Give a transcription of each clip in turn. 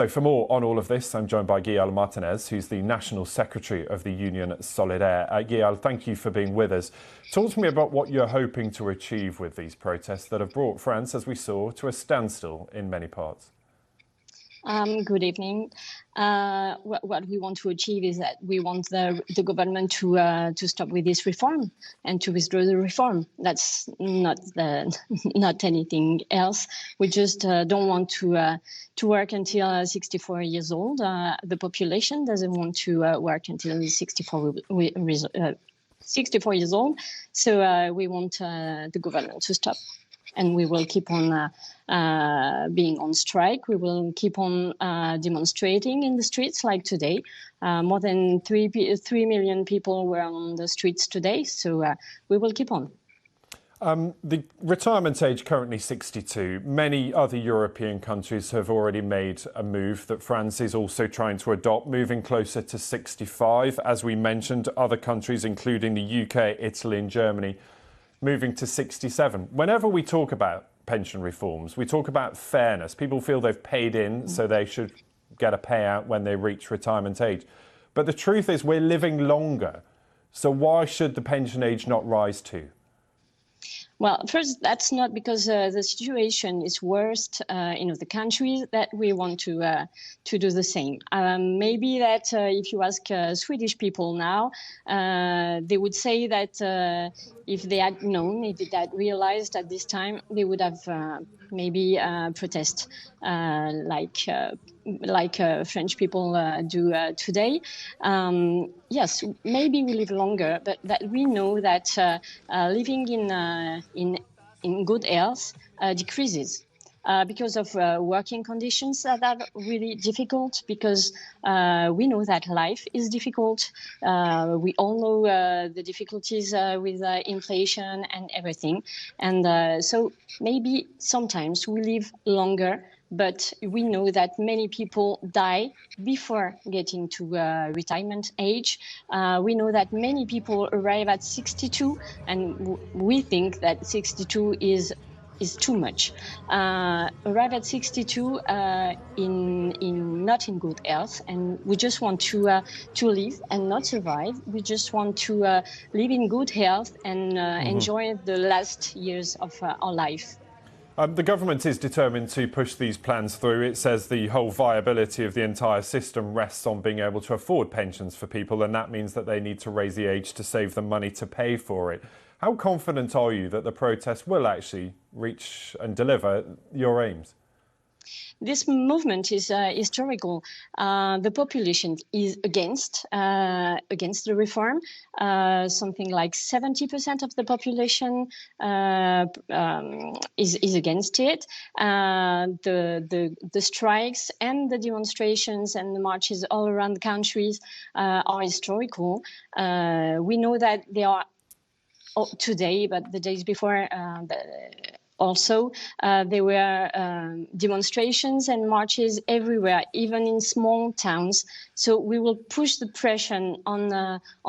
So for more on all of this, I'm joined by Gaëlle Martinez, who's the National Secretary of the Union Solidaires. Gaëlle, thank you for being with us. Talk to me about what you're hoping to achieve with these protests that have brought France, as we saw, to a standstill in many parts. Good evening. What we want to achieve is that we want the government to stop with this reform and to withdraw the reform. That's not anything else. We just don't want to work until 64 years old. The population doesn't want to work until 64 years old. So we want the government to stop. And we will keep on being on strike. We will keep on demonstrating in the streets like today. More than 3 million people were on the streets today, so we will keep on. The retirement age currently 62. Many other European countries have already made a move that France is also trying to adopt, moving closer to 65. As we mentioned, other countries, including the UK, Italy and Germany, moving to 67. Whenever we talk about pension reforms, we talk about fairness. People feel they've paid in, so they should get a payout when they reach retirement age. But the truth is we're living longer. So why should the pension age not rise too? Well, first, that's not because the situation is worse in other countries that we want to do the same. Maybe that if you ask Swedish people now, they would say that if they had known, if they had realized at this time, they would have maybe protest like French people do today. Yes, maybe we live longer, but that we know that living in good health decreases because of working conditions that are really difficult, because we know that life is difficult. We all know the difficulties with inflation and everything. And so maybe sometimes we live longer, but we know that many people die before getting to retirement age. We know that many people arrive at 62, and we think that 62 is too much. Arrive at 62 not in good health, and we just want to live and not survive. We just want to live in good health and enjoy the last years of our life. The government is determined to push these plans through. It says the whole viability of the entire system rests on being able to afford pensions for people, and that means that they need to raise the age to save them money to pay for it. How confident are you that the protest will actually reach and deliver your aims? This movement is historical. The population is against the reform. Something like 70% of the population is against it. The strikes and the demonstrations and the marches all around the countries are historical. We know that they are today, but the days before also, there were demonstrations and marches everywhere, even in small towns. So we will push the pressure on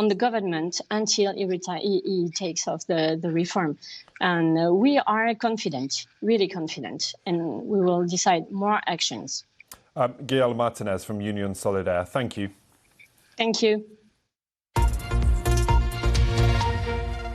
the government until he takes off the reform. And we are confident, really confident, and we will decide more actions. Gaëlle Martinez from Union Solidaires, thank you. Thank you.